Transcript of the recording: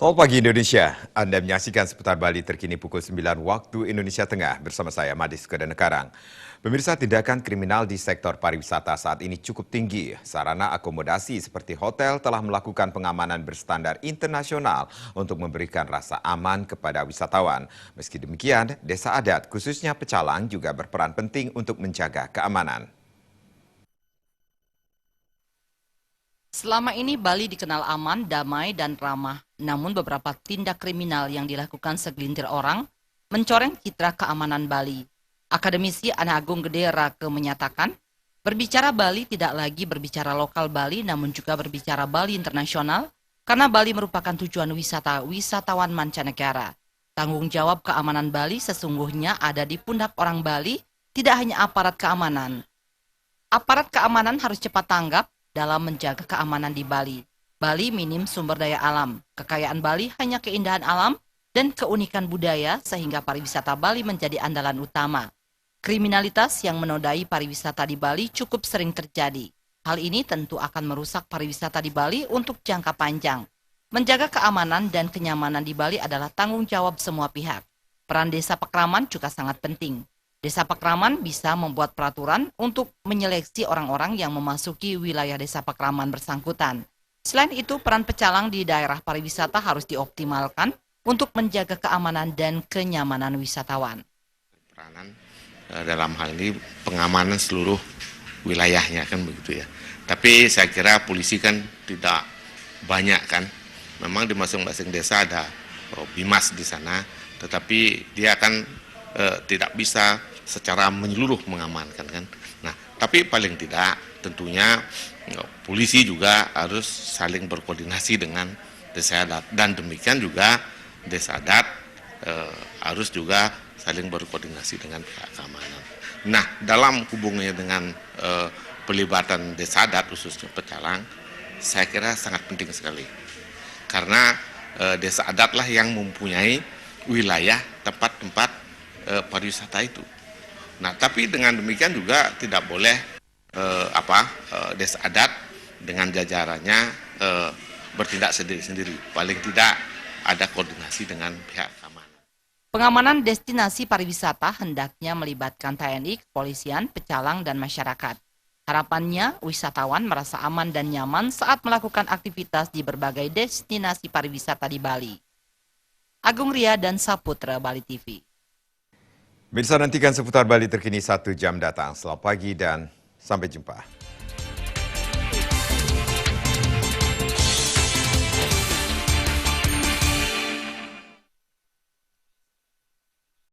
Selamat pagi Indonesia, Anda menyaksikan seputar Bali terkini pukul 9 waktu Indonesia Tengah bersama saya Madis Kedanekarang. Pemirsa, tindakan kriminal di sektor pariwisata saat ini cukup tinggi. Sarana akomodasi seperti hotel telah melakukan pengamanan berstandar internasional untuk memberikan rasa aman kepada wisatawan. Meski demikian, desa adat khususnya Pecalang juga berperan penting untuk menjaga keamanan. Selama ini Bali dikenal aman, damai, dan ramah. Namun beberapa tindak kriminal yang dilakukan segelintir orang mencoreng citra keamanan Bali. Akademisi Ana Agung Gede Rake menyatakan, berbicara Bali tidak lagi berbicara lokal Bali namun juga berbicara Bali internasional karena Bali merupakan tujuan wisatawan mancanegara. Tanggung jawab keamanan Bali sesungguhnya ada di pundak orang Bali, tidak hanya aparat keamanan. Aparat keamanan harus cepat tanggap dalam menjaga keamanan di Bali. Bali minim sumber daya alam. Kekayaan Bali hanya keindahan alam dan keunikan budaya sehingga pariwisata Bali menjadi andalan utama. Kriminalitas yang menodai pariwisata di Bali cukup sering terjadi. Hal ini tentu akan merusak pariwisata di Bali untuk jangka panjang. Menjaga keamanan dan kenyamanan di Bali adalah tanggung jawab semua pihak. Peran Desa Pakraman juga sangat penting. Desa Pakraman bisa membuat peraturan untuk menyeleksi orang-orang yang memasuki wilayah Desa Pakraman bersangkutan. Selain itu, peran pecalang di daerah pariwisata harus dioptimalkan untuk menjaga keamanan dan kenyamanan wisatawan. Peranan dalam hal ini pengamanan seluruh wilayahnya kan begitu ya. Tapi saya kira polisi kan tidak banyak kan. Memang di masing-masing desa ada bimas di sana, tetapi dia kan tidak bisa secara menyeluruh mengamankan kan. Nah, tapi paling tidak tentunya polisi juga harus saling berkoordinasi dengan desa adat dan demikian juga desa adat harus juga saling berkoordinasi dengan pihak keamanan. Nah, dalam hubungannya dengan pelibatan desa adat khususnya Pecalang, saya kira sangat penting sekali. Karena desa adatlah yang mempunyai wilayah tempat-tempat pariwisata itu. Nah, tapi dengan demikian juga tidak boleh desa adat dengan jajarannya bertindak sendiri-sendiri. Paling tidak ada koordinasi dengan pihak keamanan. Pengamanan destinasi pariwisata hendaknya melibatkan TNI, kepolisian, pecalang, dan masyarakat. Harapannya, wisatawan merasa aman dan nyaman saat melakukan aktivitas di berbagai destinasi pariwisata di Bali. Agung Ria dan Saputra Bali TV. Bisa nantikan seputar Bali terkini 1 jam datang. Selamat pagi dan sampai jumpa.